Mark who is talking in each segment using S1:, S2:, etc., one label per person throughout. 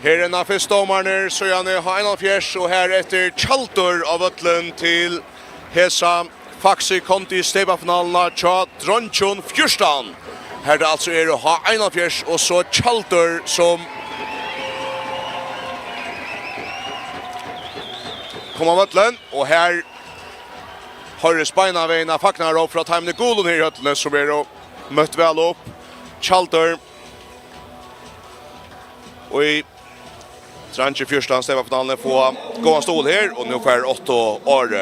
S1: Her er den første dommeren, Søljan har 41, og her etter Tjaldur av Øtlen til Hesa FAXE kondi steipafinalene til Dronjon Fjørstan. Her det altså er å ha 41, og så Tjaldur som kom av Øtlen, og her Høyre Speina veien av Fagnar opp fra Timene Golden her i Øtlen, som er å møtt vel opp. Tjaldur og i Dronjon Fjørstan steipafinalene får gå en stol her, og nå får 8 år.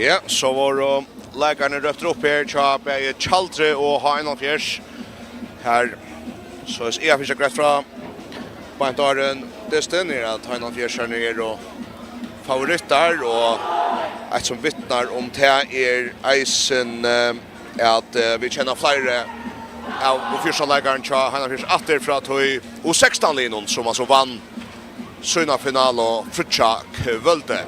S1: Ja, så var läkarna röfter upp här till Tjaldur och H71. Här så är StÍF fick rätt från Bantaren Neistin är att H71 är och favoritter och ett som vittnar om det är eisen att vi känner flera av första läkaren till H71 åter från U16-linjen som alltså vann sina final och Fríggjadagin.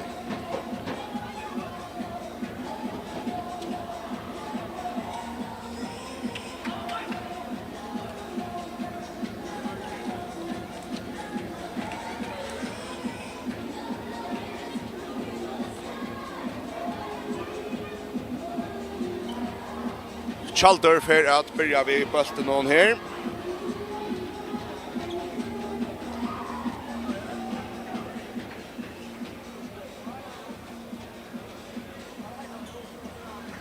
S1: Tjaldur för att börja vid bulten någon här.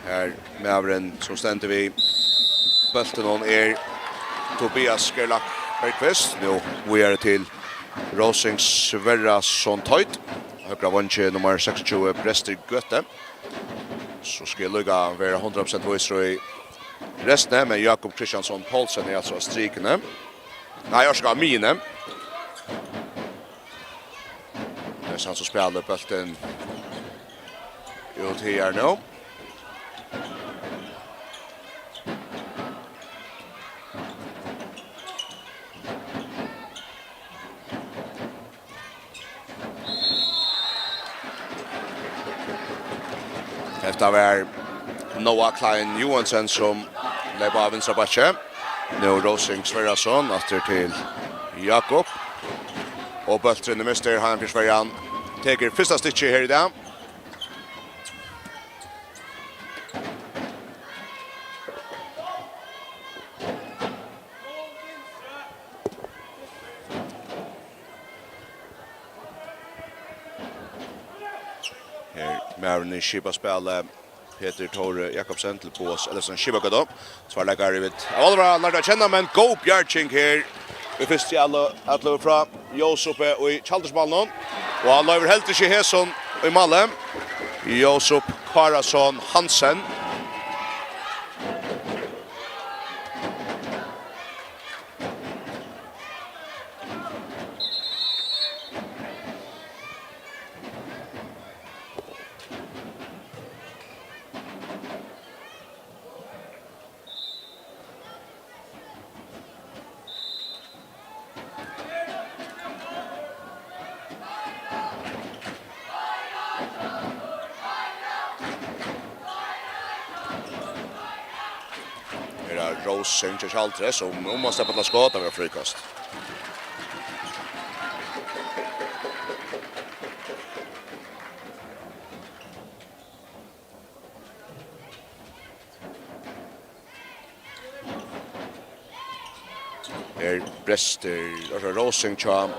S1: Här med avren som ständer vid bulten någon är Tobias Gerlach Bergqvist. Nu vi är till Rosings Sverrason Tøyt. Högra vantje nummer 26 Prester Götte. Så ska lugga vara 100% voice i resten, men Jakob Kristiansson Paulsen är alltså strikande. Nej, jag ska mine. Det är han som spelar bulten ut här nu. Efter var Noah Klein Johansen som lever av vinstra batche. Nu Rosing Sverrason efter till Jakob. Och bulten i mister han för Sverige. Tager första stitch här i dag. Märni Shiba spela Peter Tore Jakobsen till Bås eller som Shiba då. Så lägger vi Alva lärda känna men go Bjärching här. Vi först alla att lova från Josef och Tjaldursballen och alla över helt i Hässon i Malmö. Josef Karasson Hansen. Rosing till Tjaldur som måste på skott över frikast. Brester alltså Rosing charm.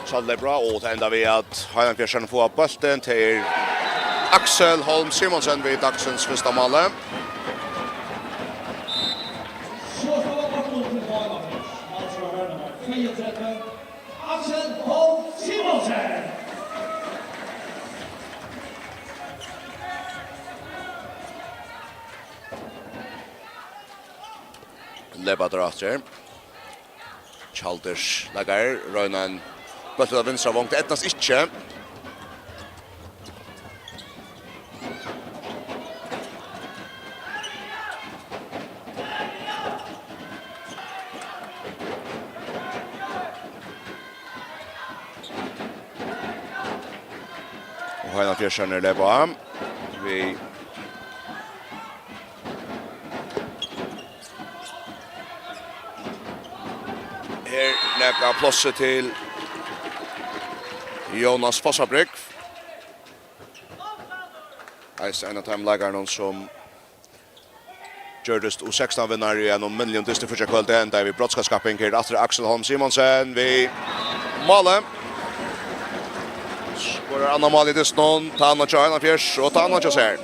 S1: Så det är bra och ända vi att Highland Fjärsen får bollen till Axel Holm Simonsen vid Axels första mål. Lebadrater. Tjaldurs lagar Røynan bøttet av vinstra vångt etnas ikke. Og Highland Fjærsen leba. Vi lägga plåset till Jonas Fossabrygg. En av dem lägger någon som Gjørdes U16-vinnar i en miljon dyster första kvällen där vi brottskaskapen kring efter Axel Holm Simonsen vi Malmö. Skorar Anna Mal i dysnon, ta Anna Tjärna Fjärs och ta Anna Tjärna.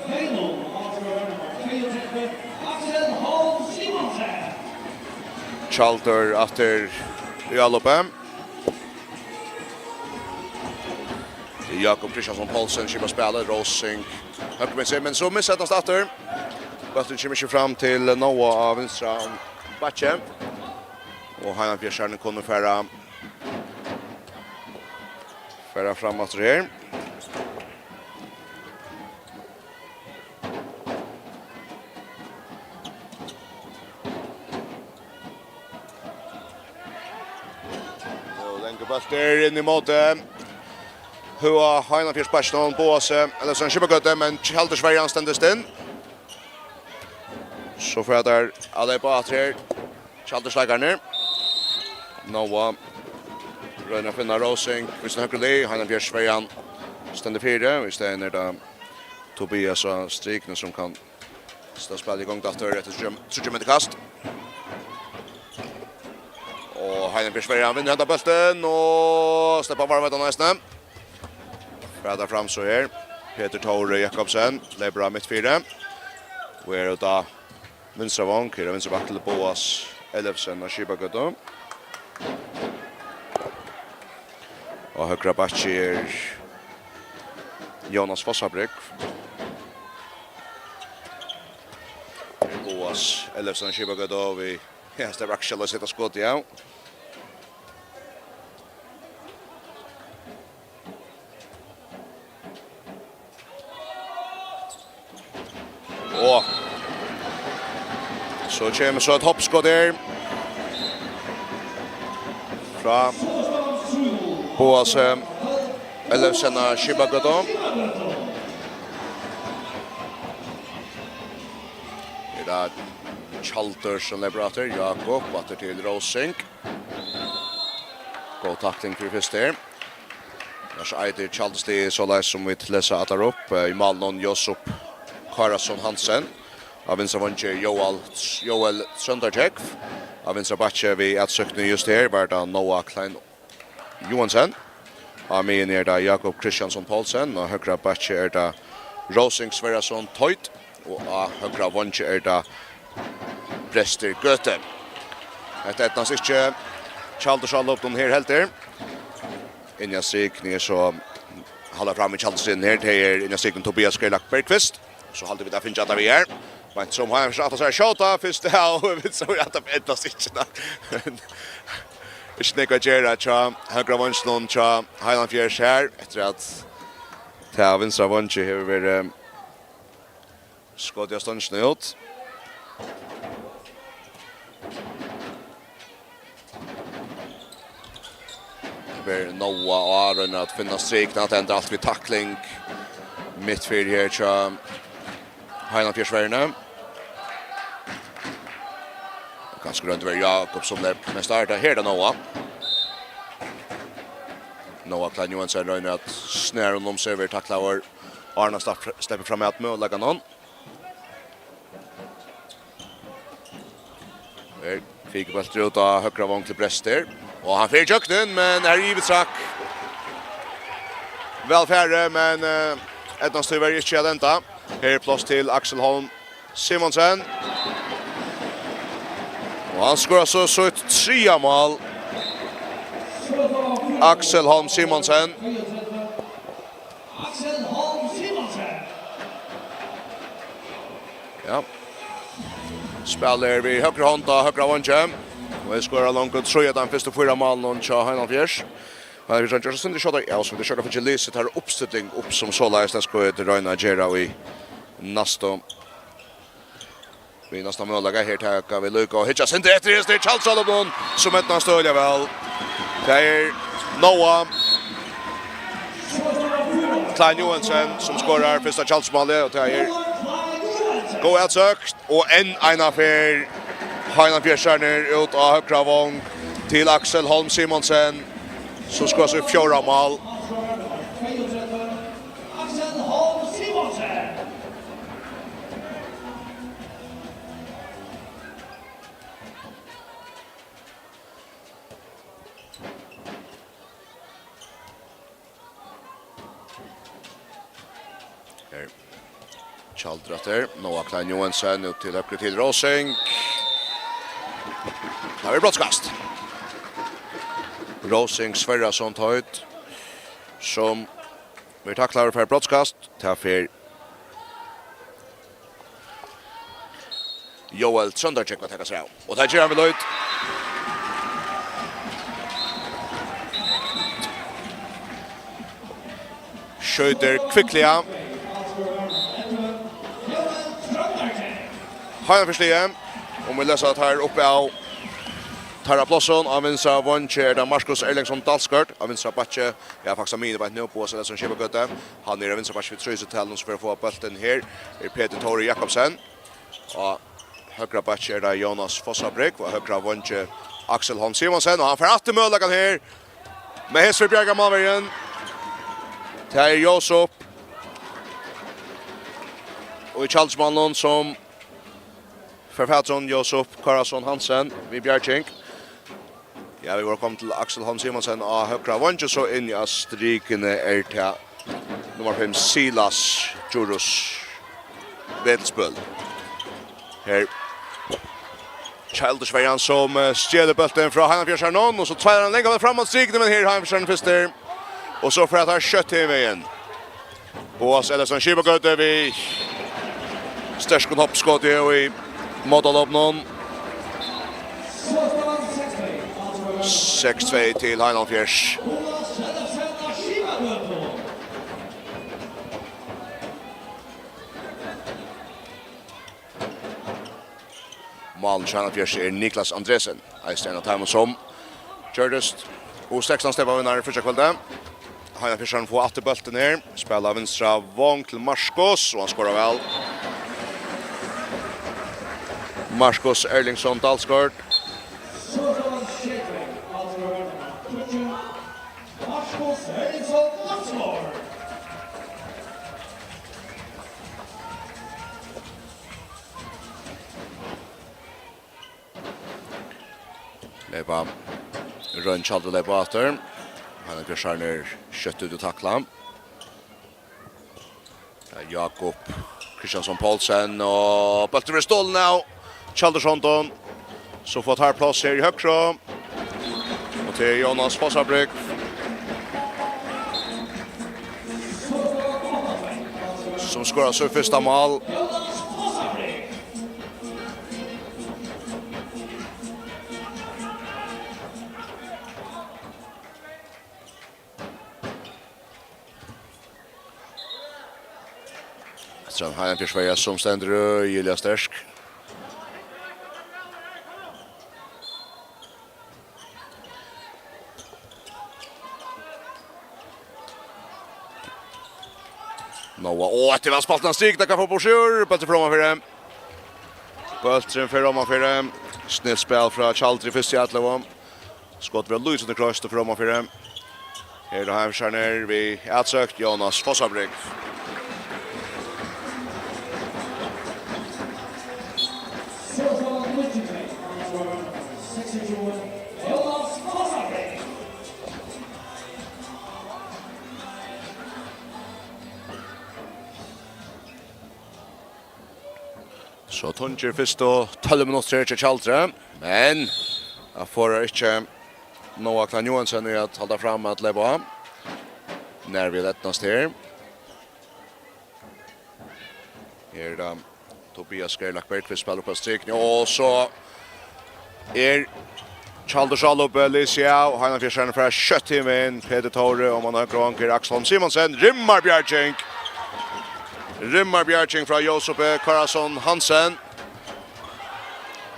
S1: Tjaldur efter Jalope. Jakob Kristiansson Paulsen skipar spelet, Rosing högmen sig, men så missar han starter. Bollen kommer sig fram till Noah av vänstra batche. Och Highland Fjärsen kommer föra framåt här. Där in i måte. Hur Highland Fjärs passion på sig eller så skipagötte men Tjaldur Sverige anständes den. Så för att där alla på att här Tjaldur slagarna. Noah Röna finna Rosing, visst högre det Highland Fjärs Sverige ständer fyra, visst är när Tobias och Strikne som kan spela igång efter ett 20 meter kast. Och Highland Fjärs Sverige vinner hända bulten och släpper varvet av Neistin. Frädar fram så här. Peter Tore Jakobsen lever av mitt fyra. Och är utav vänstra vånk, är vänstra back till Boas Elefsen och Skibagöto. Och högra back är Jonas Fossabrygg. Boas Elefsen och Skibagöto vi hästar Axel och sätta skott igen. Och så kommer så ett hoppskott där. Från Boas Elefsen och Skibagöto. det Tjaldur som liberator, Jakob, batter till Rosing. God tackling för först där. Så Eidnudeildin Tjaldur så där som vi läser att upp i Malnon Josip Karasson Hansen. Av vinstra vänster Joel Sønderjek. Av vinstra backe vi att sökte just här var det Noah Klein Johansson. Av mig är det Jakob Kristiansson Paulsen och högra backe är det Rosing Sverresson Toit och av högra vänster är det Prester Göte. Det är inte Tjaldur så upp de här helt där. Innan sikning så håller fram i Tjaldur här till innan sikning Tobias Gerlach Bergqvist. Så håller vi där finns att vi är. Men som har försökt att säga skjuta först där och vi så att det inte sitter. Ich nicka Gerard cha högra vänstern cha Highland Fjärs här efter att ta vänstra vänster över skott jag stund snöt. Ver Noah Aron att finna sträckna att ändra allt vid tackling mittfält här cha Highland Fjärs värna. Ganska runt över Jakob som där med starta här då Noah Klein Johansson rör att snära honom sig över tacklar Arna släpper fram att mål någon. Fick bollen ut av högra vång till Prester och han får jucken men är givet sak. Väl färre men Edna Stuver är inte adenta. Här plats till Axel Holm Simonsen. Och han skorar så ett 3 mål. Axel Holm Simonsen. Ja. Spelar vi högra hand och högra vänster. Och vi skorar långt och tror att han första 4 mål och så Highland Fjärs. Men vi tror att det skottar ja så det skottar för Gillis det här uppställning upp som så läs det ska det Röna Gera i nästa. Vi nästa målaga här tar vi Luka och hitchas inte efter det Tjaldur som ett stödja väl. Det är Noah Klein Johansson som skorar första Tjaldursmålet och det är gå utsökt och en affär Highland Fjärsarner ut av högra vång till Axel Holm Simonsen som skorar så 4 mål. Tjaldur där, Noah Klein Johansson ut till höger till Rosing. Här är brottskast. Rosing Sverresson Toit som vi tacklar för brottskast till för Joel Sønderjek vad täckas av. Och där kör vi ut. Skjuter quickliga. Highland Fjärs om vi läser att här uppe av Tarra Plosson av vinstra vänster där Marcus Erlingsson Dalskart av vinstra backe. Jag faktiskt minne på ett nu på så det som Shiva Götte. Han är vinstra backe vid Tröjsetällens för att få bollen här. Är Peter Tori Jakobsen. Och högra backe är där Jonas Fossabrek och högra vänster Axel Holm Simonsen och han får att möjligheten här. Med Hesver Bjerga Malveren. Det är Josip. Och i Tjaldursmålen som Författaren Josip Karasson Hansen vid Bjergkink. Ja, vi var kommit till Axel Holm Simonsen av högra vänster så in i strikene är till nummer 5 Silas Djurus Vedelsbøl. Här Tjaldur som stjäler bollen från Highland Fjärs någon och så tar han längre framåt strikene men här Highland Fjärs först där. Och så för att ha kött i vägen. Boas Ellison Skibagöte vid stärskon hoppskott i modell upp någon. 6-2 till Highland Fjärs. Malen Highland Fjärs är Niklas Andresen. Eisen och Timon som Tjordust. Och 16 stävar vinner första kvällen. Highland Fjärs får 8 bulten här. Spelar vänstra vång till Marskos och han skorar väl. Marcus Erlingsson Dalsgaard. Leipa Rönn Tjaldur leipa efter. Han är Kjærner kött ut och tackla. Jakob Kristiansson Paulsen och Bölter stål nu. Tjaldur Sondon. Så får tar plats här i högra. Och till Jonas Fossabryck. Som skorar sig första mål. Sen har han Sverige som ständer Julia Stersk. Det var spaltna stryk, det kan få på sjur. Bölter för Romanfyra. Böltren för Romanfyra. Snitt spel från Tjaldur i första Atlevo. Skott var Louis under kross för Romanfyra. Här har han Kjærner vid utsökt Jonas Fossabryck. Så Tuncher först och 12 minuter till Tjaldur. Men jag får inte Noah Klan Johansson i att hålla fram att leva. När vi lättnast här. Här då Tobias Skrelak Bergqvist spelar på stryk. Och så Tjaldur Sjalop Alicia och han har fjärran för kött in Peter Tore och man har Granker Axel Simonsen Rimmar Bjärcink. Rimmar Bjärcink från Josef Karlsson Hansen.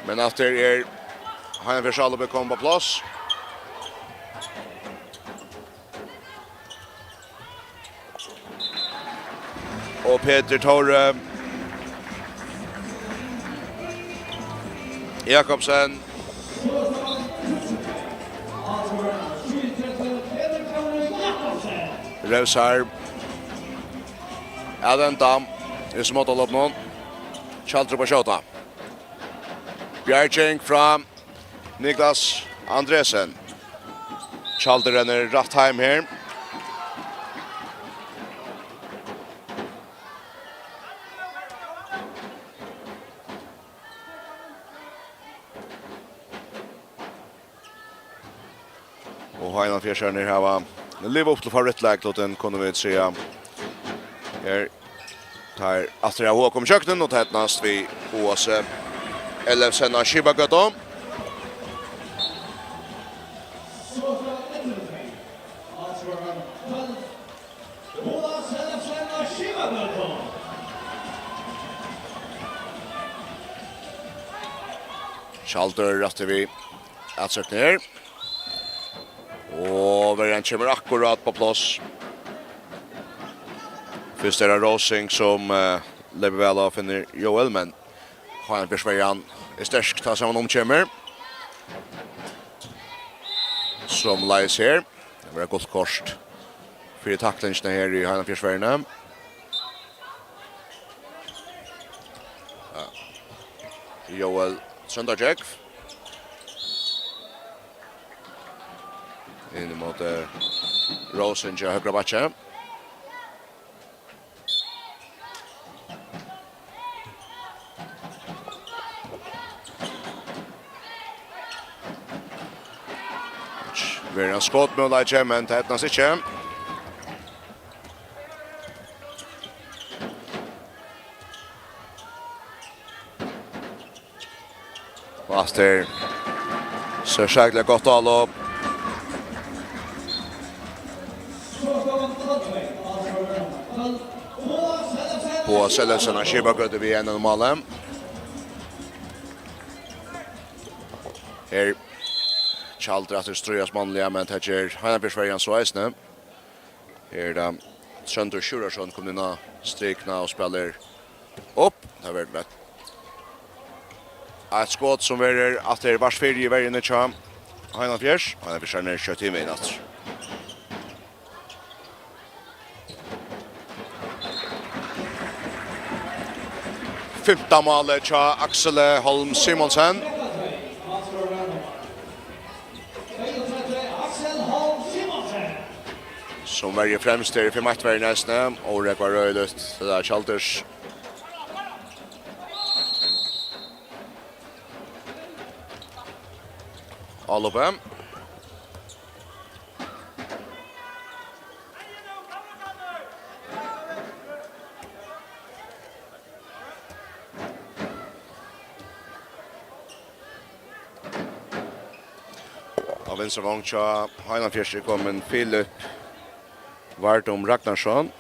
S1: Men efter han har Sjalop kom på plats. Och Peter Tore Jakobsen Revsar Adenta är smått all upp någon Tjaldur på Kjota Bjärcink från Niklas Andresen Tjaldur renner rätt hem här och Heinan Fjärsjärner här var liv upp till favoritlägloten kunde vi se här tar Astrid Håkom köknen och tätnast vid Åse Elefsen av Kibagöto Tjaldur rastar vi att söka ner och Verian kommer akkurat på plats. Först är det Rosing som lever väl av finner Joel, men har en Verian är stärsk tar samman omkommer. Som lies här. Det var ett gott korst för tacklingarna här i Heinan Fjärsvärna. Joel Söndagsjäck. In mot Rosen till högra backen. Vi har skott med Leigardagin, men tätnas inte. Master. Så särskilt gott allop. På Søljan och Kibagöto vid en av målen. Här Tjaldur att ströjas manliga, men täcker han är Sverige så äsne. Här då Tjaldur Sjurason kommer in strikna och spelar upp. Det har varit rätt. ett skott som är att det vars fyrje i värjene tja. Heinan Fjers er nere kjøtt i min atter. Fymta målet tja Axel Holm Simonsen. Som väljer främst där för matchvärden nästan och det var rödlöst det där Tjaldurs. Allope. Av venstre vang tja Heinan Fjers kom en Philip Vardom Ragnarsson.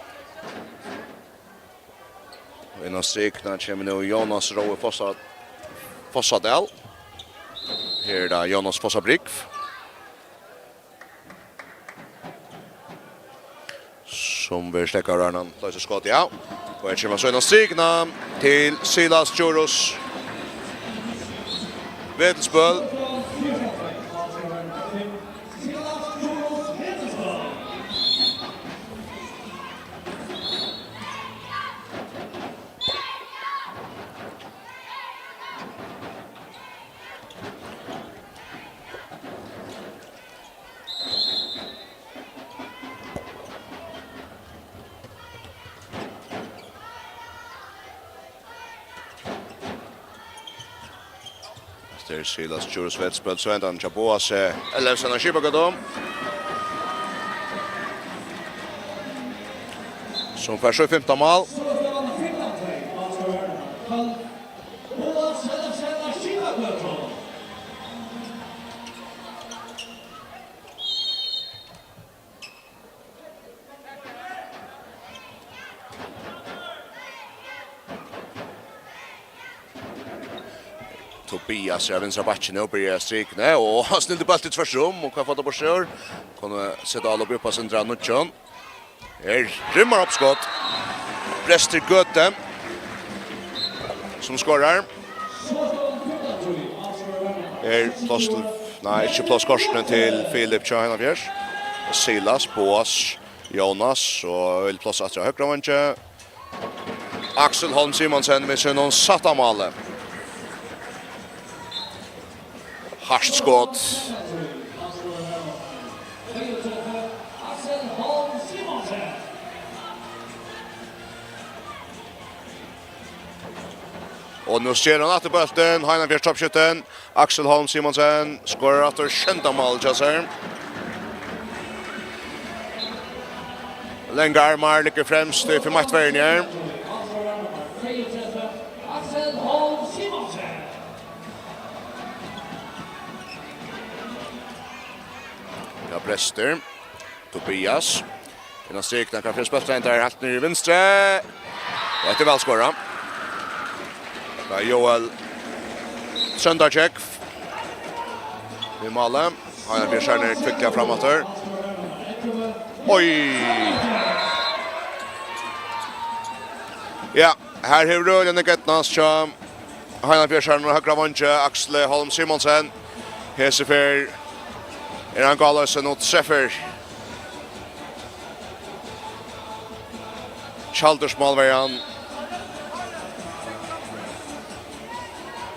S1: Innan strikna kommer nu Jonas Roe Fossadell. Här är Jonas Fossabrygg. Som vill släcka rörnan. Löser skott, ja. Och här kommer så innan strikna till Silas Djuros. Vedelsböl. Där Silas Djuros Vedelsböl så ända han Chaboas Elfsen och Kibagadom. Som för 25 mål. Tobias är vänstra backen uppe i strikne och han snillde bollen till tvärsrum och kan få det på kör. Kan sätta alla upp på centra nutjon. Rymmar upp skott. Brester Göte som skorar. Plås till, nej, inte plås korsen till Philip Tjahina Silas, Boas, Jonas och vill plås att jag högra vänster. Axel Holm Simonsen med sin någon satta mål. Harskt skott. Och nu ser han att bulten, Heinan Fjers toppskytten, Axel Holm Simonsen skorar efter 7:e mål Jaser. Lengarmar ligger främst för matchvärden. Ja, Brester. Tobias. Innan strikna kan Fjers bulten där helt ner i vänstra. Det är väl skora. Joel Söndarcheck. Vi maler. Han blir skärner kvickliga framåt här. Oj! Ja, här har rullen Getnas så han blir skärner högra vänster Axel Holm Simonsen. Hesefer han Gallosen och träffar. Tjaldurs målvärjan.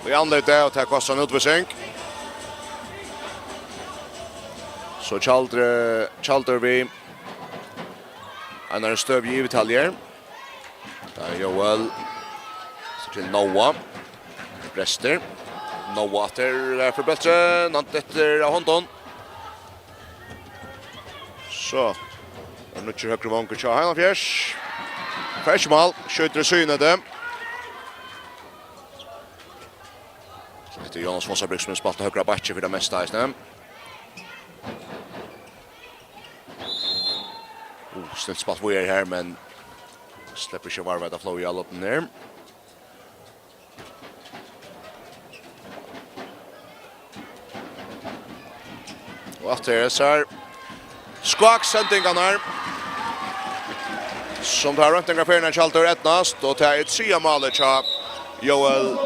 S1: Vi anleder det och tar kostar en utvisning. Så Tjaldur vi en stöv givet haljer. Där Joel så till Noah. Brester. Noah till för bättre. Nant efter Honton. Så. Nu kör högre vanker till Heinan Fjers. Färsmål. Skjuter synade. Det är Jonas Fossabrygg som spalt högra backen för det mesta istället. Snitt spalt var här men släpper inte varvet att flow i alla upp ner. Och att det är så här skvacksändningarna som tar runt en graferna Tjaldur etnast och tar ett 3 mål till Joel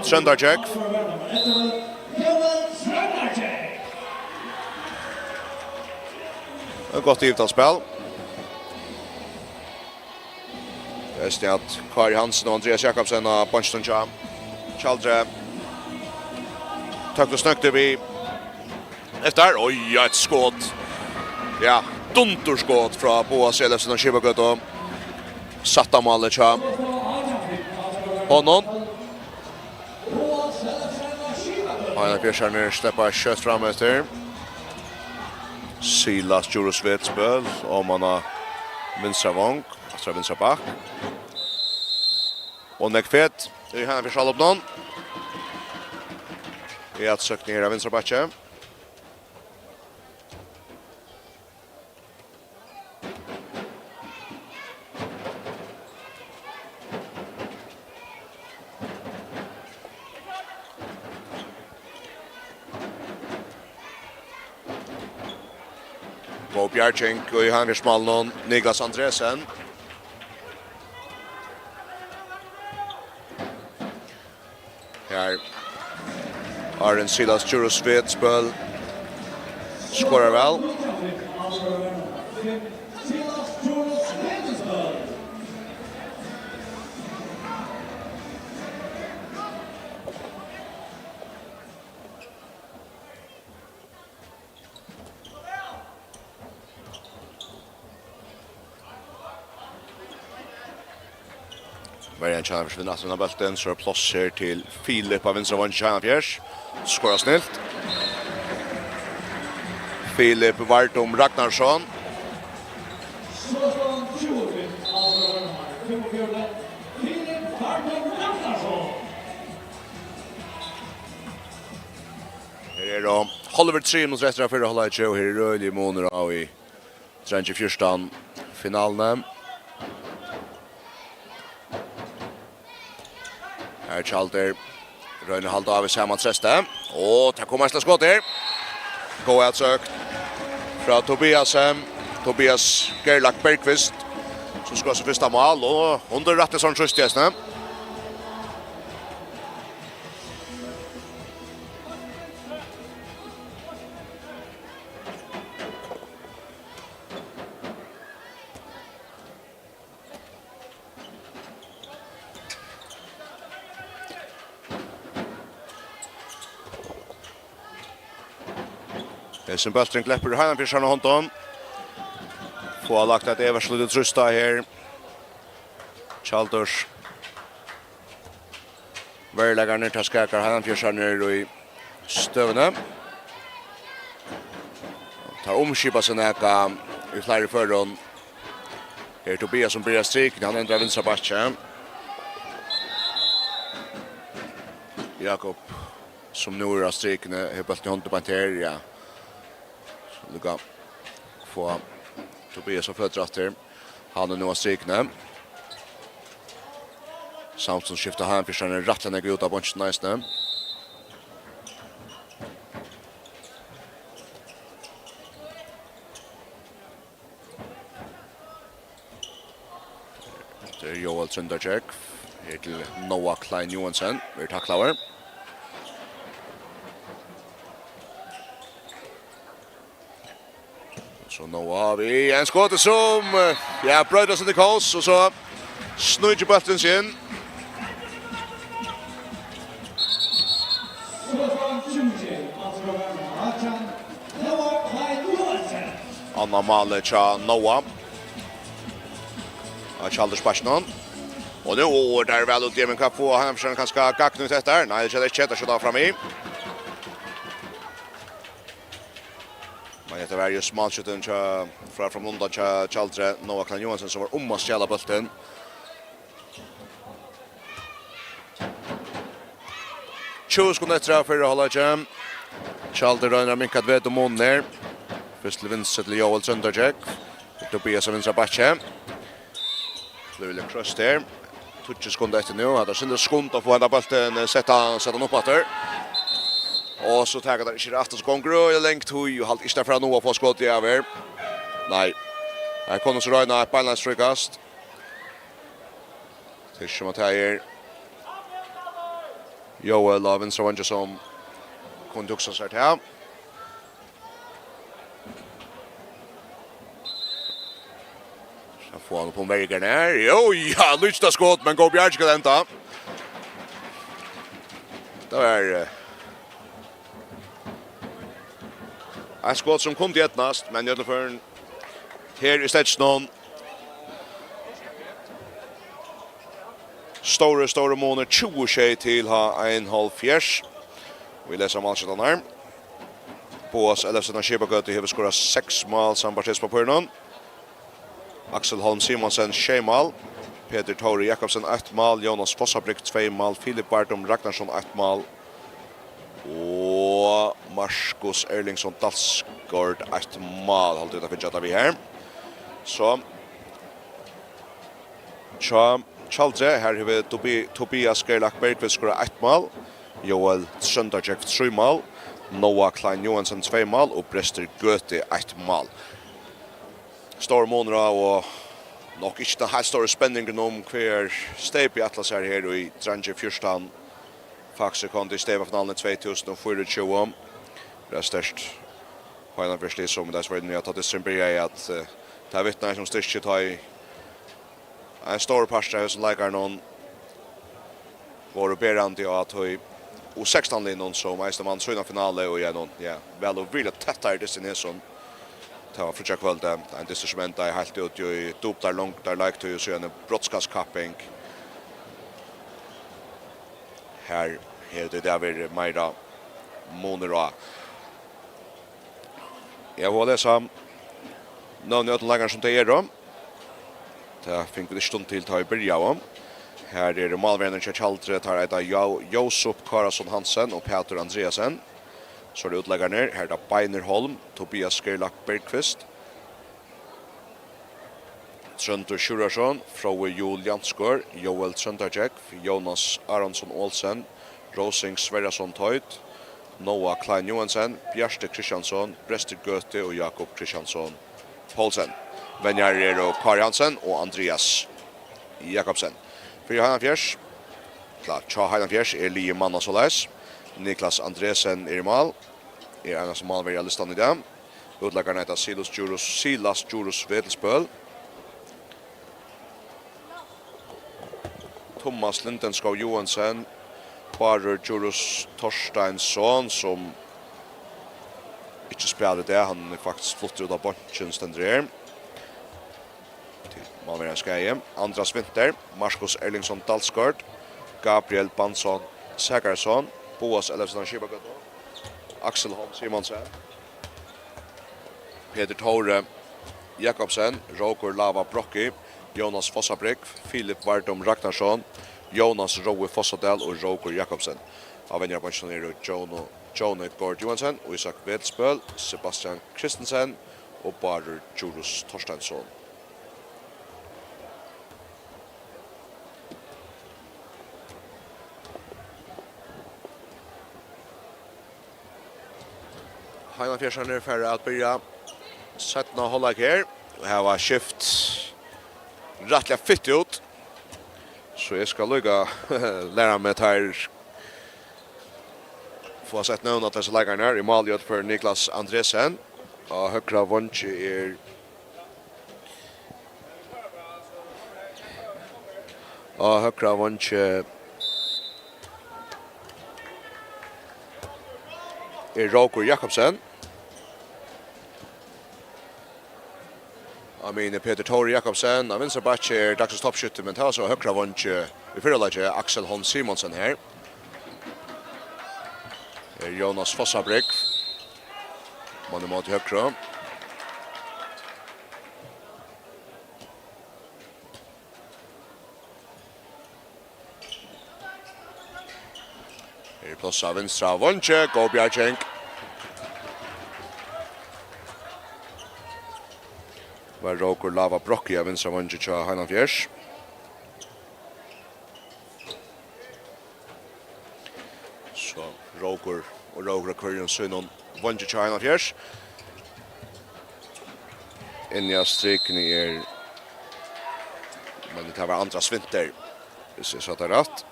S1: Trøndarjek. Ett gott givet-spel. Det är snart Kari Hansen och Andreas Jakobsen och Bunchton Tjaldur. Tack och snökte vi efter. Oj, ett skott. Ja, dunterskott från Boa Selefsen och Kivagött och satta målet tja. Honom. Aina Bjørsarner släpper kött fram efter. Silas Jurosvetsböl och man har vinstra vång. Astra vinstra back. Och Nekfet. Det är här för Charlotte någon. Det är att söka ner av vinstra backen. Bo Bjarchenk och Johan Versmalnon, Niklas Andresen. Här Arjen Silas Jurosvetsböl skorar väl. Marian Chalmers vinner natten av bulten, så är plats här till Filip av vinstra vån Tjärnafjärs. Skorar snilt. Filip Vartom Ragnarsson. Här är då Hollywood 3 mot resten av förra hållet. Här är röjlig månader av i 34 finalen. Här Tjaldur röjner halvt av i sammans resta. Och där kommer nästa skott här. Gå att sökt från Tobias Gerlach Bergqvist som ska se första mål och under Rattesson Tröstjäsne. Som Böltring läpper här för Søljan Honton. Får lagt att Evers lite trusta här. Tjaldurs. Verläggarna tar skakar han för Søljan i stövne. Tar omskipa sig näka i flera förron. Här Tobias som börjar stryk. Han ändrar vänstra backen. Jakob som nu är strykna. Här Böltring Honton på en terrier. Luka få Tobias som fötter efter. Han är nu av strykna. Samson skiftar han för sen rattlarna går ut av bunch Neistin. Det är Joel Trøndarjek. Här till Noah Klein Johansson. Vi tacklar. Så nu har vi en skott som bröt oss inte kaos och så snöjde bulten sig in. Anna Male tja Noah. Tjaldurs Passionon. Och nu där väl ut men kan få han försöker kanske gakna ut efter. Nej, det är inte så där fram i. Man heter varje smalskjuten från London Tjaldur Noah Klein Johansson som var att stjäla bulten. Sekunder efter förra halvlek. Tjaldur rönar mycket vet om månader. Först till vänster till Joel Trøndarjek. Tobias av vänstra backe. Det vill cross där. 20 sekunder efter nu. Hade synd skont att få hända bulten sätta upp åter. Och så tar det inte rätt så gånger och längt hoj och halt inte för att få skott i över. Nej. Här kommer så röna ett balance frikast. Det är som att här Joel av vänstra vänster som kunde också så här. Så får han på vägen här. Jo, ja, lysta skott, men går Bjärk ska vänta. Det är ett skott som kom till ettnast, men i alla fall här i Stjørnan. Stora månader 20 till ha 1,5. Vi läser matchen här. Bås Elfsen Skibagöte har skorat 6 mål samtidigt på förnån. Axel Holm Simonsen 6 mål. Peter Tore Jakobsen 1 mål. Jonas Fossabrink 2 mål. Filip Bartom Ragnarsson 1 mål. Och Marcus Erlingsson Dalsgaard 1 mål. Hållt utanför chatta vi här. Så Tjaldur här har vi Tobias Gerlach Bergqvist skorar 1 mål. Joel Sunnudagur 3 mål. Noah Klein Johansson 2 mål och Brester Göte 1 mål. Stor månader och nog inte den här stora spänningen om kvar step i Atlas här i Tranche 14. FAXE kondi step av finalen 2024. Det är störst. Final första som det var att det symboliserar att det har vittnar som störst ta i en stor pastor som likar någon var berandi att ha och 16 linjen som mest man så i finalen och ja väl och vill tätta destination ta för jag kväll en diskussion där helt ut ju dop där långt där like to så en broadcast-capping här det där vill mera monera jag håller sam någon längre som det är då det fick vi stund till ta i början. Här är det målvärden Tjaldur tar ett Josef Karlsson Hansen och Peter Andreasen. Så det utlägger ner. Här är det Beinerholm, Tobias Gerlach Bergqvist. Tjaldur Sjurarsson, Froe Joel Jansgård, Joel Sunnudagur, Jonas Aronsson Olsen, Rosing Sverresson Toit, Noah Klein Johansson, Bjärste Kristiansson, Brester Göte och Jakob Kristiansson Paulsen. Venjar och Kari Hansen och Andreas Jakobsen. För Johanna Fjärs. Klart, Johanna Fjärs är Lie Manna Solas. Niklas Andresen är i mål. Är en som mål via listan i det. Utläggarna heter Silas Djurus Vedelspöl. Thomas Lindenskov Johansen. Barer Djurus Torsteinsson som inte spelar det. Han är faktiskt flott ut av bunchen ständigt. Malmö Skeie, Andras Winter, Marcus Erlingsson Dalsgaard, Gabriel Bansson Säkarsson, Boas Elfsen Skibagöte, Axel Holm Simonsen, Peter Tore Jakobsen, Roger Lava Brocki, Jonas Fossabrink, Filip Bartom Ragnarsson, Jonas Roe Fossadell och Roger Jakobsen. Avvänjare pensionerar Jono Gård Johansson, Isak Vedspöl, Sebastian Kristensen och Barer Djurus Torsteinsson. Heinan Fjärsson är för att börja sätta hålla här. Och här var skift rättliga fitt ut. Så jag ska lugga lära mig här. Få sett någon att dessa läggarna här i målgöt för Niklas Andresen. Och högra vunch är högra vunch är Roger Jakobsen. Peter Tore Jakobsen, av vänster back är dagens toppskytte, men tar så högra vunch i förra läget Axel Holm Simonsen här. Jonas Fossabrink. Man emot högra. Plus av vänstra vunch, går Bjärchenk. Var Roger Lava Brocki av vänstra vunch till Heinan Fjärs. Så Roger Kurion Sönon vunch till Heinan Fjärs. Inne i striken men det var andra Winter. Det ser så att det är rätt.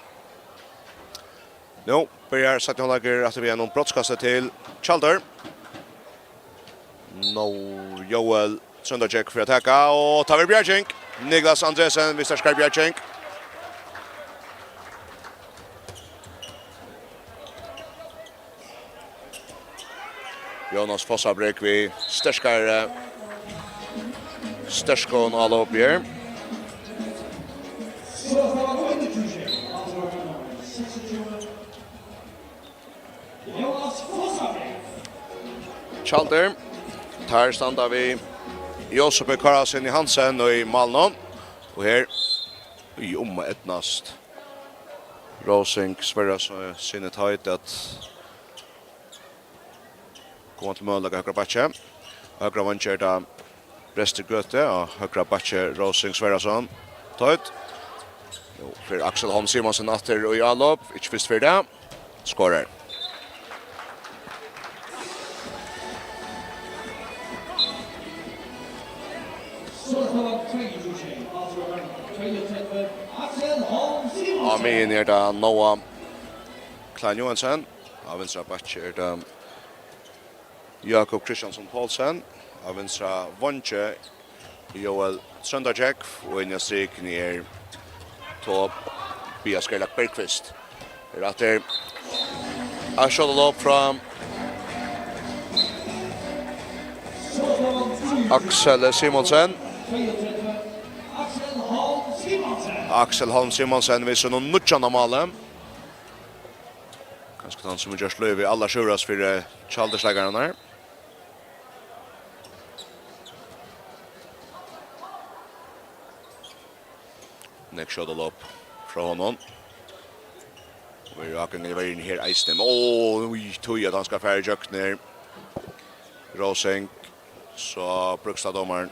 S1: Nu börjar sätta hållager att vi är någon brottskastet till Tjaldur. Joel Sunnudagur för att attacka och tar vi Bjärking. Niklas Andresen visar skarp Bjärking. Jonas Fossabrik vi stärskon alla upp här. Tjaldur. Tar standa vi Josef Karasen i Hansen och i Malmö. Och här i etnast. Rosing Sverige så sinnet höjt att komma till mål och högra batche. Högra vancher där Brester Göte och högra batche Rosing Sverresson. Höjt. För Axel Holm Simonsen efter och i allop. Inte först för det. Skorar. Amin är det Noah Klein Johansson. Av vänstra batcher är det Jakob Kristiansson Paulsen. Av vänstra vanche Joel Sunnudagur och in i strik ner Tob Bia Skrelak Bergqvist. Efter a shuttle up from Axel Simonsen. Axel Holm Simonsen visar någon nutjana malen. Kanske han som just löv i alla sjuras för Tjaldursläggarna här. Next shuttle up från honom. Vi är in här Eistem. Vi tog att han ska färre jökt ner. Rosing. Så Brukstad-domaren.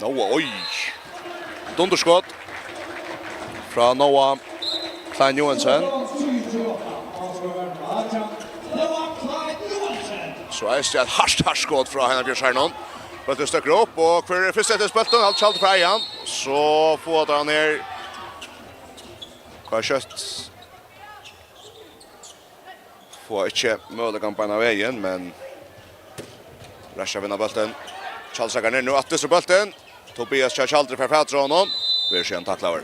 S1: Oj! Dunderskott från Noah Klein Johansson. Så är det ett harskt skott från Henrik Björnsson. Bulten stöcker upp och för första spelten allt Tjaldur för igen. Så får han ner kött. Får inte möjligheten på en av vägen, men Rasha vinner bulten. Tjaldur ner nu att det bulten. Tobias Tjaldur för Fatsronon. Vi ser en tacklar.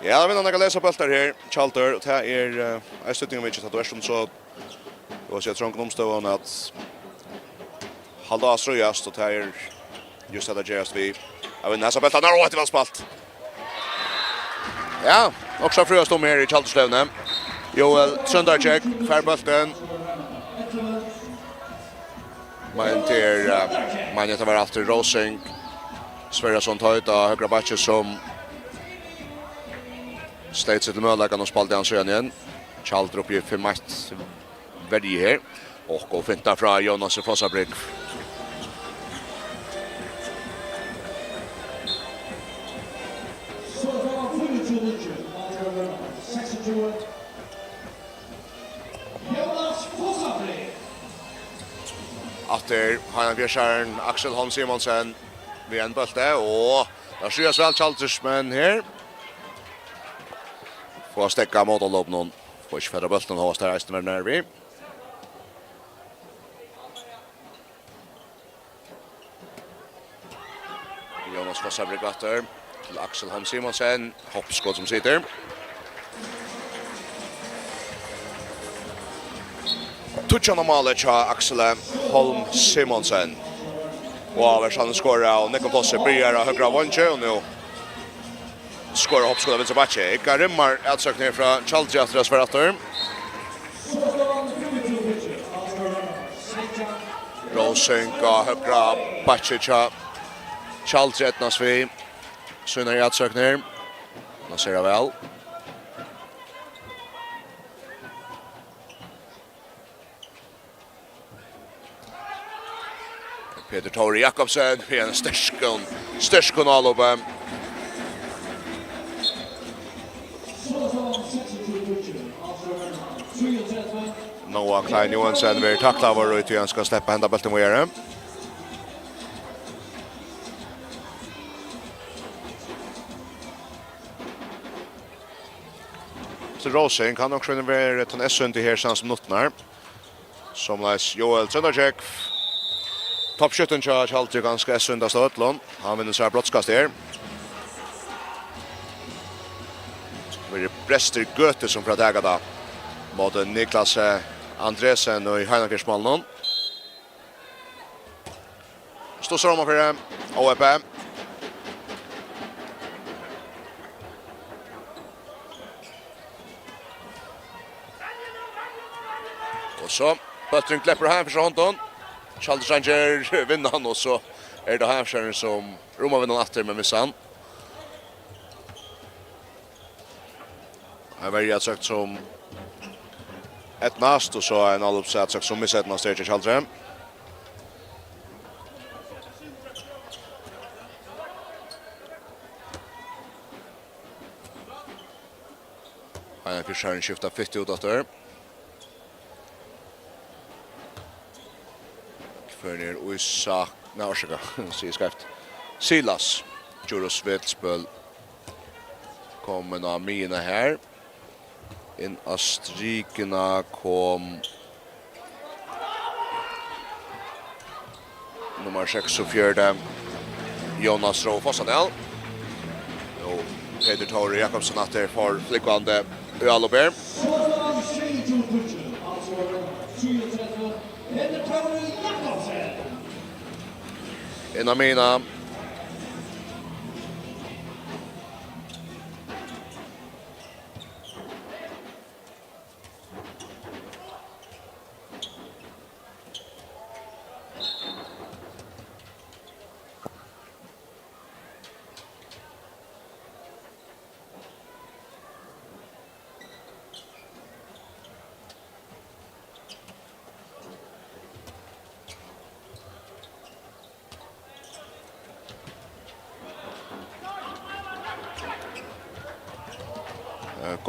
S1: Ja, vi vinner läsa bultar här. Tjaldur det är en stöttning om inte att det är så och så jag tror omståen att halda ströjast och det är just att det görs vi. Jag vet nästa bulten har åt spalt. Ja, också fröst om här i Tjaldurslövne. Joel Sunnudagur för bulten. Man till man heter var efter Rosing Sverresson tar av högra batcher som States till målläggaren och spalt han Søljan igen. Tjaldur upp i 5-1 värdig här. Och går finta från Jonas Fossabrik. Efter Hanna Bjärsjärn, Axel Holm Simonsen vid en bölte och där skyas väl Tjaldurs men här. Får stäcka mot och lopp någon. Får inte färra bölten och hås där Eistem är nervig. Jonas Fossabrik efter till Axel Holm Simonsen. Hoppskott som sitter. Tutschan målet till Axel Holm Simonsen. Och Aversson skorar och Nico Posse börjar högra vanche och nu skorar hoppskott av vänster batche. Ika rimmar utsökning från Tjaldur efter för efter. Rosing och högra batche till Tjaldur etnas vi. Synar i utsökning. Man ser det väl. Peter Tori Jakobsen med en störskon allop. Noah Klein Johansen vill tackla var och han ska släppa hända bollen vidare. Så Rosing kan också vara ett SN till här som notnar. Som läs Joel Tröndercheck. Toppskytten Tjaldur ganska SN stad Ötlund. Han vinner så här brottskast där. Det Brester Göte som för att äga då. Mot Niklas Andresen och i Heinafjärsmålen. Står så om för OEP. Och så Böttring släpper här för Hånton. Tjaldur Sanger vinner han och så är det här som Roma vinner efter med missan. Jag väljer sagt som ett nast och så en allopsat sagt som missat man stage Tjaldur. Han försöker skifta 50 ut efter. För ner Usa Narsaka så skrift. Silas Juros Vetspel kommer av mina här. In Astrikena kom nummer 64 Jonas Rofossanel. Och Peter Tore Jakobsson att det för flickvande Öalober. En av mina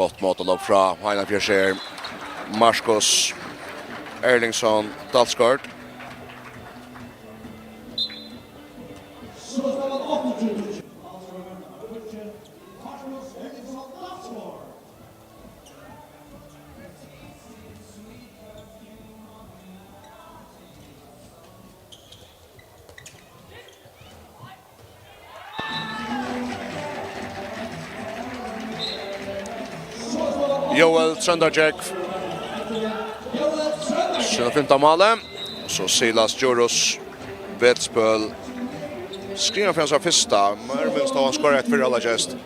S1: gott mållopp från Heinafjärs Marcus Erlingsson Dalsgaard. Joel Tröndercheck. Sina 15 mål. Så Silas Juros Vetspel. Skriver för hans första. Men minst har han skorat för alla gest.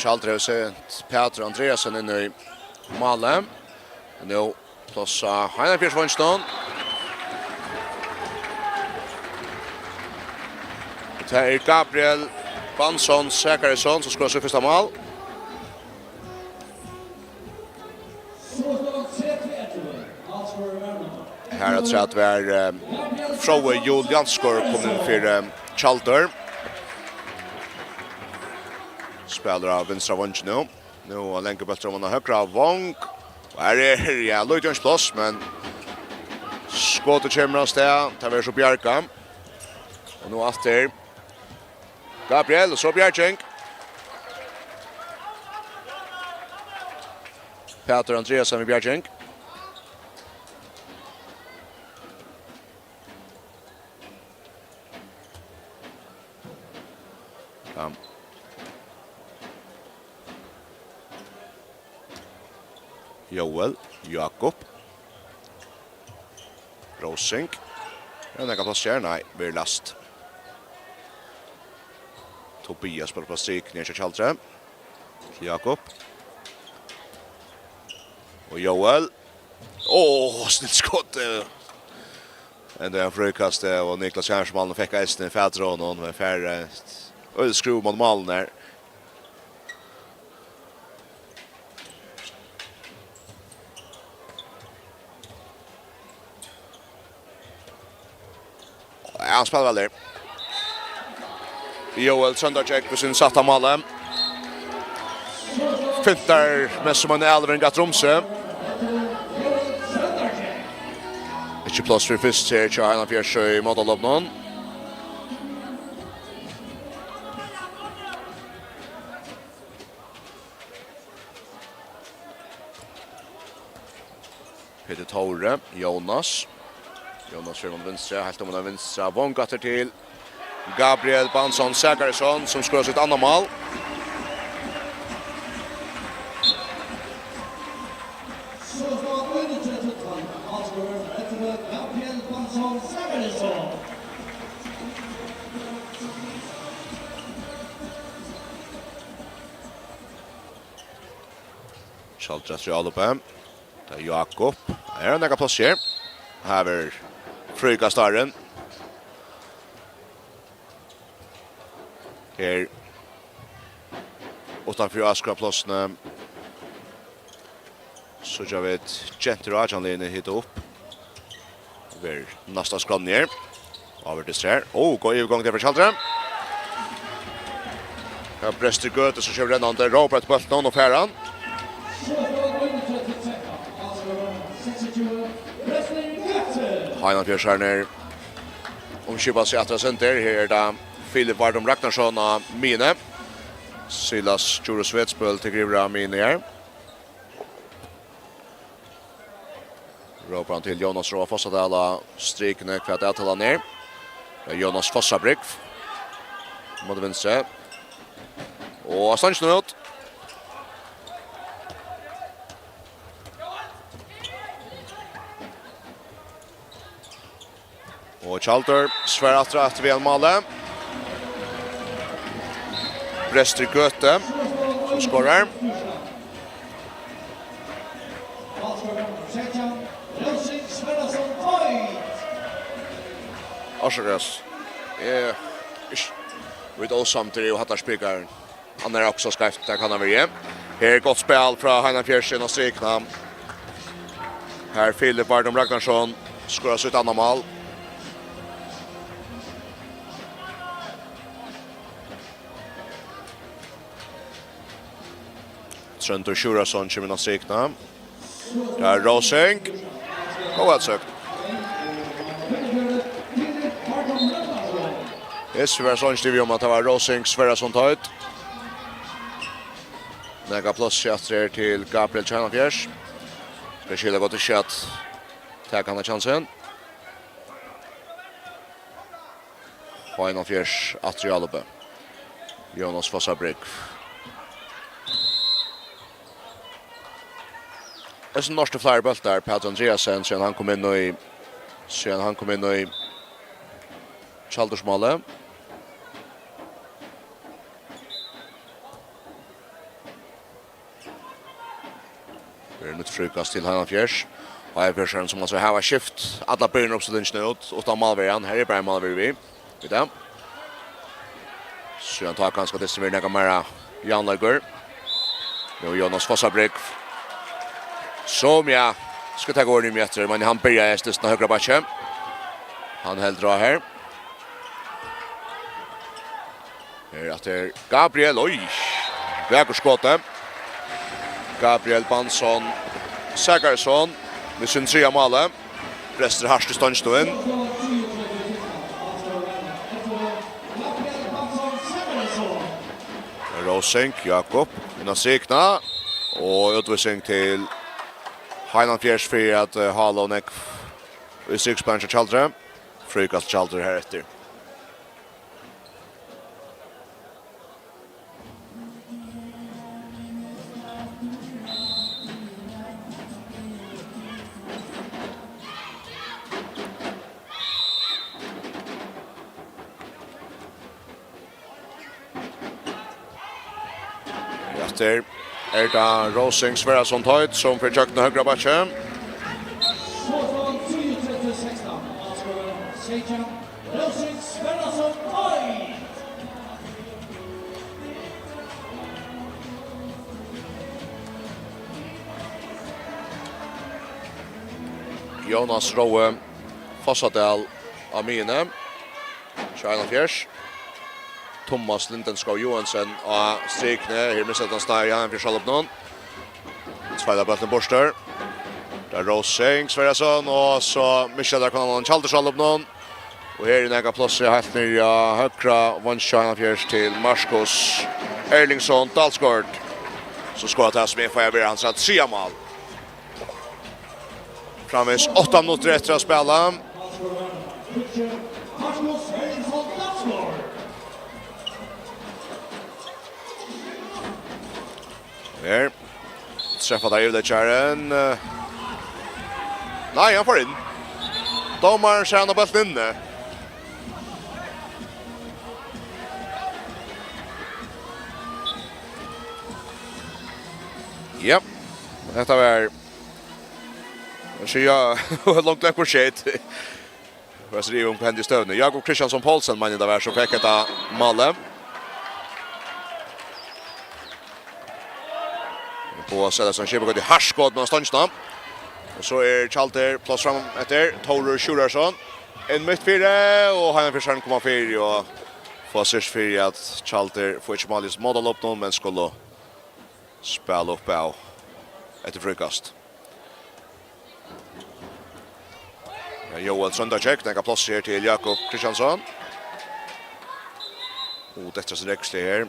S1: Tjaldur har sett Peter Andreasen in i Malmö. Nu plus Heinafjärs Winston. Det är Gabriel Bansson Säkaresson som skår sig första mål. Här har jag tror att vi är Froe Julianskor kommer in för Tjaldur. Spelar av vänstra vången nu. Nu har länkat bollen av högra vång. Här är ja, Lloydjons plats, men skottet kommer av sted. Tar vi så Bjarka. Och nu efter Gabriel och så Bjarchenk. Peter Andreasen med Bjarchenk. Joel, Jakob. Rosing. Ja, det kan plass her. Nei, blir last. Tobias på strik ner till Tjaldur. Jakob. Och Joel. Snitt skott. Ända en frukast och Niklas Järnsman fick Eydnudeildin i fältrån med färre skruv mot målen där. Ja, han spelar väl där. Joel Söndercheck på sin satta mål. Fintar med som en Elvin Gatromse. Ikke plass for først her til Heiland Fjersøy i målaloppnån. Peter Tore, Jonas. Jonas fyrir mot vinstra, helt om den vinstra. Vongatter til Gabriel Bansson Säkarsson som skorar sitt andra mål. Tjaldur efter Alupe. Det är Jakob. Här är en plats här. Här är Fríggjadagin. Här utanför Askra-platsen så jag vet Gentle Rajanline hit upp. Vi är nästa skran ner. Över till här. Går övergång till för Tjaldur. Här bräster Göte så kör rännande Robert på bollen och färran. Heiland Fjersøy omkipar sig att center här där Filip Vardom Ragnarsson och Mine. Silas Jurosvetsböl till Grivra Mine här. Råpar han till Jonas Roa Fossadala strikne för att äta ner. Jonas Fossabrick mot vänster. Och stannar ut. Och Tjaldur svär att vi en mål. Brester Göte som skorar. Arsøres. Vi vet också samtidigt och hattar spikar. Han är också skarpt, där kan han vara. Här är gott spel från Heiland Fjersøy och strikna. Här Filip Vardom Ragnarsson skorar sitt andra mål. Tjaldur Sjurasson kommer in och strikna. Där är Rosing. Och ett sökt. Sverresson skriver om att det var Rosing Sverresson tar ut. Näga plats efter till Gabriel Tjernafjärs. Ska skilja gott i kött. Tack han har chansen. Tjernafjärs Atrialupe. Jonas Fossabrick. Det är en norske flyrbult där, Peter Andreasen, sen han kom in i Tjaldursmålet. Det är nytt frukast till Heiland Fjersøy. Heiland Fjersøy som alltså har skift. Alla börjar uppställningen ut. Utan Malveran. Här är bara Malver vi. Vet du? Så han tar ganska distribuera några mer Janlager. Nu Jonas Fossabrick. Som jag ska ta gården i efter, men han börjar efter högra backen. Han helt dra här. Här efter Gabriel, vägerskottet. Gabriel Bansson Säkarsson med sin tredje mål. Rester harst i ståndståen. Rosing, Jakob, innan strikna. Och utvisning till Heiland Fjersøy för att Halo Neck i striksplanchen Tjaldur. Frukast Tjaldur här efter. Efter det Rosing Sverrason Tøyt som får kjøkken høyre bakke. Jonas Rowe Fossadal av mine. 21. Thomas Lindenskov Johansen av strikene. Her mistet han steg igjen for Charlotte noen. Sveider bøtten borster. Det Rosing Sverrason og så Michel der kan han Tjaldur Charlotte noen. Og her i nega plass helt ned i høyre vannsjøen til Marskos Erlingsson Dalsgård. Så skåret her som for jeg blir hans at Siamal. Framvis 8 minutter etter å spille. Her. Träffar där Eydnudeildin. Nej, han får in. Domaren tjänar bollen inne. Ja, detta var så jag långt läpp på shit. Vad så det om Kyndil stövne. Jakob Kristiansson Paulsen mannen där så fick det målet. På Søljan som kjøper i harskåd med stansna. Og så Tjaldur plass fram etter Tjaldur Sjurarsson. En midtfire, og han for 1,4 og får sørst for at Tjaldur får ikke malis modell opp noen, men skulle spille opp av etter frukast. Joel Sunnudagur, den kan plass her til Jakob Kristiansson. Og dette er rekslig her.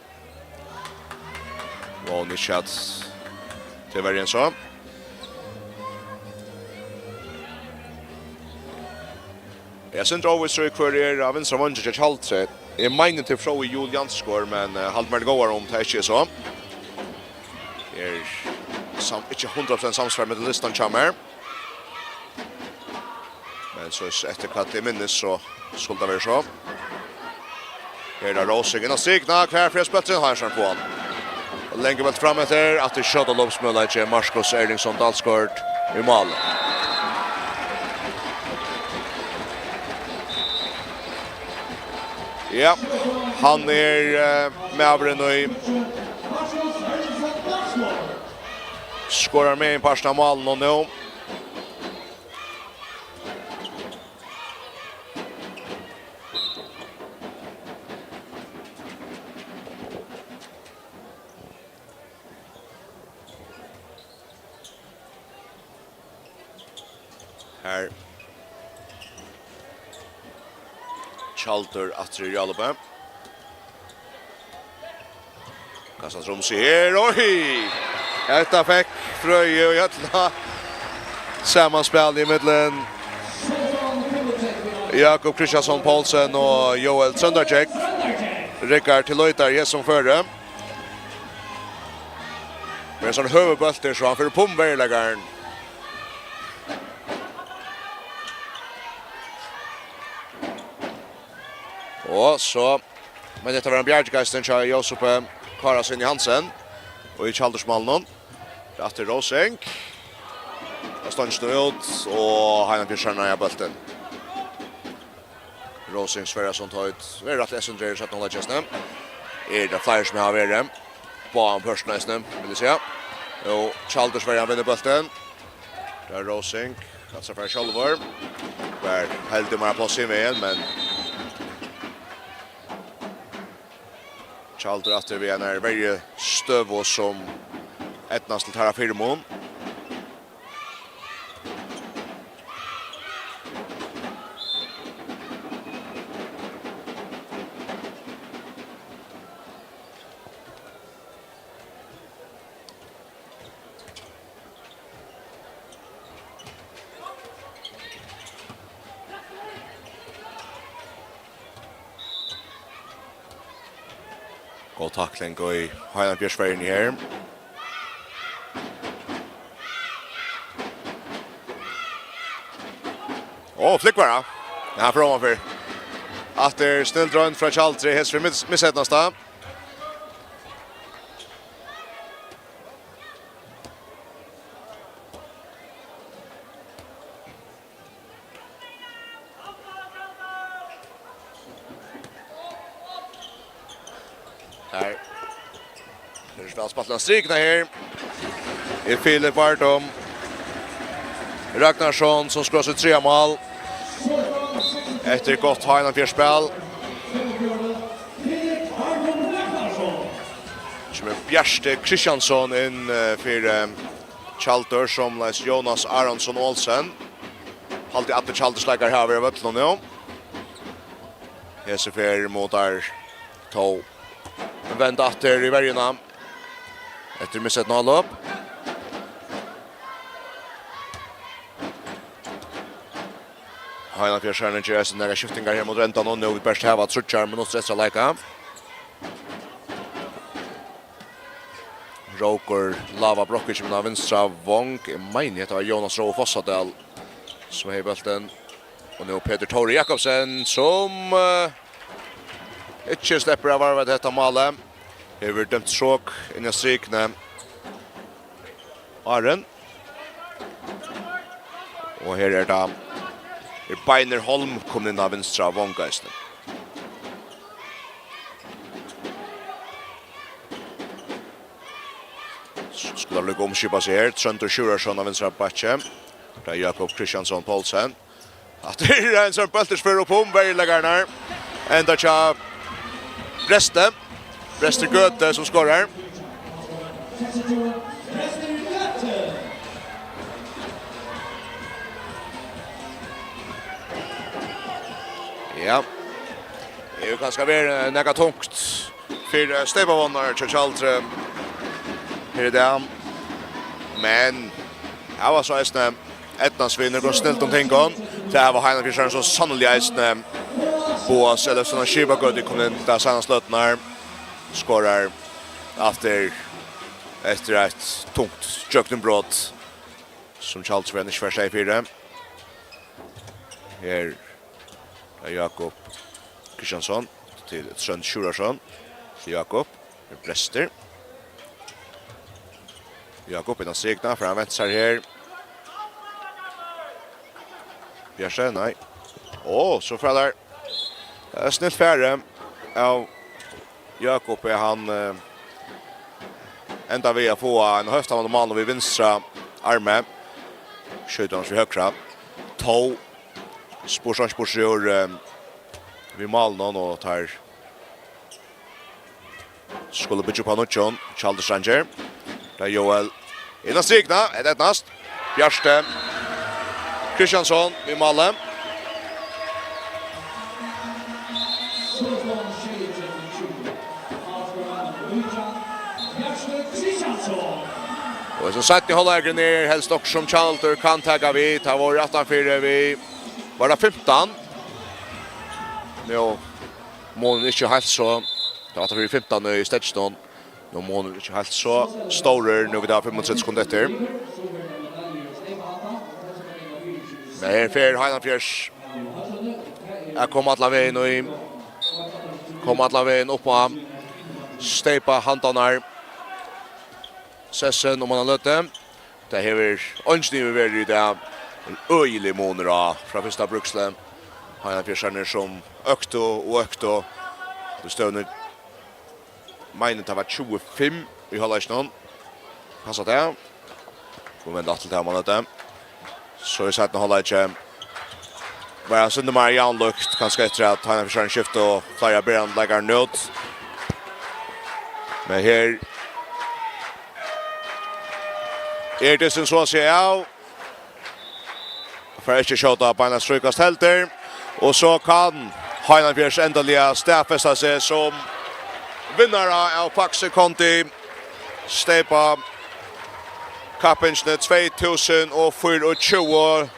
S1: Og Nishat til hver en så. Jeg synes overvis så hver av venstre vannsjøk til Tjaldur. Jeg mener til fra i Jul Jansgård, men halvt mer gåere om det ikke så. Ikke 100% samsvar med listan kommer. Men så etter hva det minnes så skulle det være så. Her er Rosing innan stigna, hver fredsbøtten har jeg på han. Länge väl fram efter att det shot loppsmålet Marskos Erlingsson Dalsgård i mål. Ja, han med över nu. Skorar med en par mål och nu. Här Tjaldur att Jallupe. Kastas Romsi här. Oj! Detta fick Fröje och Götla. Sammanspel i middelen. Jakob Kristiansson Paulsen och Joel Sunnudagur. Rickard till Löytar som förre. Med en sån huvudbölter så han för pumverläggaren. Och så men detta var en bjärgeisten till Josef Karasin i Hansen och i Tjaldursmallen. Det är Rosing. Det står ut och han har skärna i bulten. Rosing Sverrason Tøyt. Vi är rätt ledsen så att någon lägger det flyer som jag har varit på en personen vill jag säga. Och Tjaldur Sverige vinner bulten. Det är Rosing. Alltså för Tjaldur. Var helt mer plats i vägen men Tjaldur efter vi är väldigt stöv och som ettnast till Tara Firmon. God tackling går i Highland Bjärsbergen här. Flick bara. Det här från för. Att det är snällt drön från Tjaldur häst för misshetnasta. Här. Det är spelspalten strikna här. I Filip Vartom. Ragnarsson som skrar sig 3 mål. Efter gott Heinland fjärspel. Som är Bjärste Kristiansson in för Tjaldur som läs Jonas Aronsson Olsen. Alltid att Tjaldur slägar här över vattnet nu. Hesefer mot där tå. Vända efter i värjorna. Efter misset 0 upp. Heinland fjärskärnen gör sin nära skiftingar här mot räntan och nu vi börst häva trutjar med något stressa lika. Roker Lava Brockic med vänstra vång. Meine det var Jonas Rå Fossadal som har bulten. Och nu Peter Tore Jakobsen som inte släpper av varvet detta målet. Det har dömt stråk in i strikne. Aren. Och här är det Beiner Holm kom in av vänstra vånggeisten. Skulle lycka omskipa sig här. Tjaldur Sjurarsson av vänstra batche. Det är Jakob Kristiansson Paulsen. Att det är en sån bultersför upp om bergläggarna. Ända tja Breste Göte som skorar. Ja. Det är ju ganska mer näga tungt för Stebavonnar till Tjaldur. Här är det. Men jag var så ästna Etnansvinner går snällt om tänkan. Det här var Heinland Fjärsjärn så sannolikt ästna på eller såna Skibagödi kom in där sanna slötnar. Skorar efter ett tungt köktenbrott som Tjaldur vänner för sig fyra. Här är Jakob Kristiansson till Tjaldur Sjurarsson. Jakob Brester. Jakob innan strikna för han väntar här. Bjärse, nej. Så fräller. Snitt färre av Jakob är han ända vid att få en höftamande man vid vänstra arme. Skjuter han för högra. Tå. Sporsjör vid malen och tar skulle bygga på Nutjon. Tjaldur Stranger. Det är Joel innan strikna. Ett nast. Bjärste Kristiansson vid malen. Och så satt ni håller ner helst också som Tjaldur kan tagga vid. Det var 18-4 vi var det 15. Nu målen inte helt så. Det var 18-4-15 i Stjørnan. Nu målen inte helt så. Storer nu vid 35 sekunder efter. Men här för Heinland Fjärs. Jag kommer alla vägen och i. Kommer alla vägen upp på steipa handarna. Sessen om man har lötte. Det hever ønsnivet vært i det en øyelig måneder fra første bruksle. Heinland Fjärsjärner som økte. Det støvner meinen til å være 25 i halvleisjonen. Passet det. Går vende til det om man løtte. Så i setten halvleisjonen. Bara sönder mer janlukt kanske efter att Heinland Fjärsjärner skifte och flera berand lägger nødt. Men här det som så ser jag. För att skjuta på en strykast helter och så kan Heinland Fjärs ändliga stäffesta sig som vinnare av FAXE kondi stepa kappensnet 2024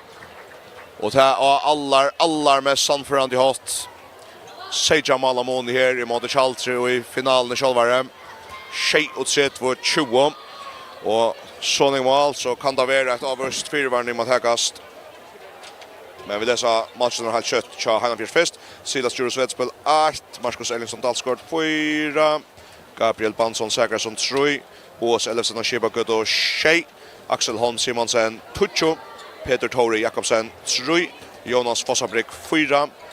S1: och det är allar mest samförande hatt. Seja Malamon här i mot Tjaldur i finalen i självare. Tjej och sett var 20 och såning mål så kan det vara ett avvurst fyrvarning mot högast. Men vi läser matchen har kött Tja Heinland Fjärs fest. Silas Djurus Vedspel 8, Marcus Ellingsson Dalskort 4, Gabriel Bansson Säkersson 3, Boas Ellefsen och Skibagöd och Tjej, Axel Holm Simonsen 2, Peter Tore Jakobsen 3, Jonas Fossabrick 4,